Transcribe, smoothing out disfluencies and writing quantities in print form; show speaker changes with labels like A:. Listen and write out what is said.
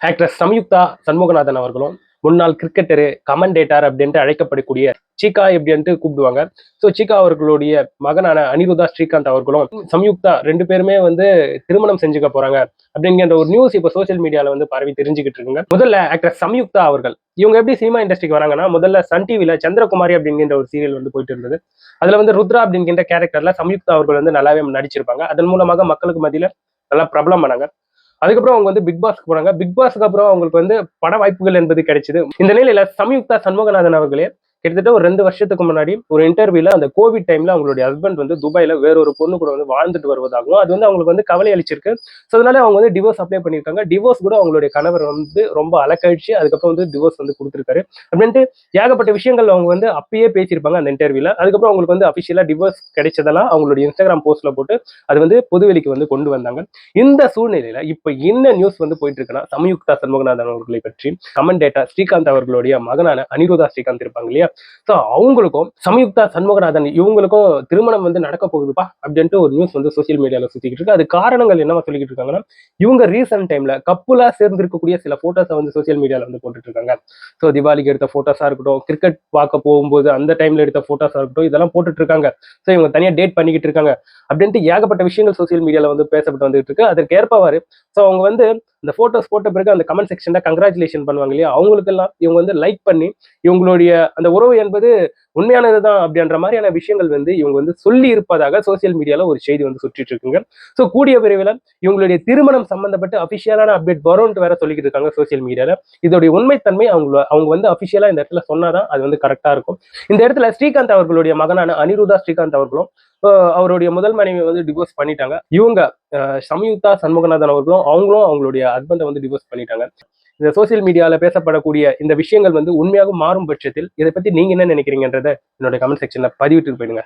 A: Actress Samyuktha Shanmuganathan அவர்களும் முன்னாள் cricketer commentator அப்படின்ட்டு அழைக்கப்படக்கூடிய சீகா எப்படின்ட்டு கூப்பிடுவாங்க. ஸோ சீகா அவர்களுடைய மகனான அனிருதா ஸ்ரீகாந்த் அவர்களும் சம்யுக்தா ரெண்டு பேருமே வந்து திருமணம் செஞ்சுக்க போறாங்க அப்படிங்கிற ஒரு நியூஸ் இப்போ சோசியல் மீடியால வந்து பரவி தெரிஞ்சுக்கிட்டு இருக்குங்க. முதல்ல ஆக்ட்ரஸ் சம்யுக்தா அவர்கள் இவங்க எப்படி சினிமா இண்டஸ்ட்ரிக்கு வராங்கன்னா, முதல்ல சன் டிவில சந்திரகுமாரி அப்படிங்கிற ஒரு சீரியல் வந்து போயிட்டு இருந்தது. அதுல வந்து ருத்ரா அப்படிங்கிற கேரக்டர்ல சம்யுக்தா அவர்கள் வந்து நல்லாவே நடிச்சிருப்பாங்க. அதன் மூலமாக மக்களுக்கு மத்தியில நல்லா பிரபலம் பண்ணாங்க. அதுக்கப்புறம் அவங்க வந்து பிக் பாஸ்க்கு போறாங்க. பிக் பாஸ்க்கு அப்புறம் அவங்களுக்கு வந்து பட வாய்ப்புகள் என்பது கிடைச்சது. இந்த நிலையில சம்யுக்தா சண்முகநாதன் அவர்களே கிட்டத்தட்ட ஒரு 2 வருஷத்துக்கு முன்னாடி ஒரு இன்டர்வியூல அந்த கோவிட் டைம்ல அவங்களுடைய ஹஸ்பண்ட் வந்து துபாயில வேற ஒரு பொண்ணு கூட வந்து வாழ்ந்துட்டு வருவதாகவும் அது வந்து அவங்களுக்கு வந்து கவலை அளிச்சிருக்கு. ஸோ அதனால அவங்க வந்து டிவோர்ஸ் அப்ளை பண்ணியிருக்காங்க. டிவோர்ஸ் கூட அவங்களுடைய கணவர் வந்து ரொம்ப அலக்கழிச்சு அதுக்கப்புறம் வந்து டிவோர்ஸ் வந்து கொடுத்துருக்காரு அப்படின்ட்டு ஏகப்பட்ட விஷயங்கள் அவங்க வந்து அப்பயே பேசியிருப்பாங்க அந்த இன்டர்வியூல. அதுக்கப்புறம் அவங்களுக்கு வந்து அபிஷியலா டிவோர்ஸ் கிடைச்சதெல்லாம் அவங்களுடைய இன்ஸ்டாகிராம் போஸ்ட்ல போட்டு அது வந்து பொதுவெளிக்கு வந்து கொண்டு வந்தாங்க. இந்த சூழ்நிலையில இப்ப என்ன நியூஸ் வந்து போயிட்டு இருக்குன்னா, சம்யுக்தா சண்முகநாதன் அவர்களை பற்றி கமெண்டேட்டர் ஸ்ரீகாந்த் அவர்களுடைய மகனான அனிருதா ஸ்ரீகாந்த் இருப்பாங்க இல்லையா, ஸோ அவங்களுக்கும் சம்யுக்தா சண்முகநாதன் இவங்களுக்கும் திருமணம் வந்து நடக்க போகுதுப்பா அப்படின்ட்டு ஒரு நியூஸ் வந்து சோசியல் மீடியால சுத்திக்கிட்டு இருக்கு. அது காரணங்கள் என்னவா சொல்லிக்கிட்டு இருக்காங்கன்னா, இவங்க ரீசன்ட் டைம்ல கப்புலா சேர்ந்து இருக்கக்கூடிய சில போட்டோஸை வந்து சோசியல் மீடியால வந்து போட்டுட்டு இருக்காங்க. ஸோ திவாலிக்கு எடுத்த போட்டோஸா இருக்கட்டும், கிரிக்கெட் பார்க்க போகும்போது அந்த டைம்ல எடுத்த போட்டோஸா இருக்கட்டும், இதெல்லாம் போட்டுட்டு இருக்காங்க. ஸோ இவங்க தனியா டேட் பண்ணிக்கிட்டு இருக்காங்க அப்படின்ட்டு ஏகப்பட்ட விஷயங்கள் சோசியல் மீடியால வந்து பேசப்பட்டு வந்துட்டு இருக்கு. அதற்கு ஏற்பவாறு ஸோ அவங்க வந்து இந்த போட்டோஸ் போட்ட பிறகு அந்த கமெண்ட் செக்ஷன்ல கங்க்ராச்சுலேஷன் பண்ணுவாங்க இல்லையா, அவங்களுக்கெல்லாம் இவங்க வந்து லைக் பண்ணி இவங்களுடைய அந்த உறவு என்பது உண்மையானதுதான் அப்படின்ற மாதிரியான விஷயங்கள் வந்து இவங்க வந்து சொல்லி இருப்பதாக சோசியல் மீடியால ஒரு செய்தி வந்து சுற்றிட்டு இருக்குங்க. ஸோ கூடிய விரைவில் இவங்களுடைய திருமணம் சம்பந்தப்பட்டு அபிஷியலான அப்டேட் வரும்னு வேற சொல்லிக்கிட்டு இருக்காங்க சோசியல் மீடியால. இதோடைய உண்மைத்தன்மை அவங்க வந்து அபிஷியலா இந்த இடத்துல சொன்னாதான் அது வந்து கரெக்டா இருக்கும். இந்த இடத்துல ஸ்ரீகாந்த் அவர்களுடைய மகனான அனிருதா ஸ்ரீகாந்த் அவர்களும் அவருடைய முதல் மனைவி வந்து டிவோர்ஸ் பண்ணிட்டாங்க. இவங்க சம்யுக்தா சண்முகநாதன் அவர்களும் அவங்களுடைய ஹஸ்பண்டை வந்து டிவோர்ஸ் பண்ணிட்டாங்க. இந்த சோசியல் மீடியால பேசப்படக்கூடிய இந்த விஷயங்கள் வந்து உண்மையாக மாறும் பட்சத்தில் இதை பத்தி நீங்க என்ன நினைக்கிறீங்கன்றத என்னோட கமெண்ட் செக்ஷன்ல பதிவிட்டு போயிடுங்க.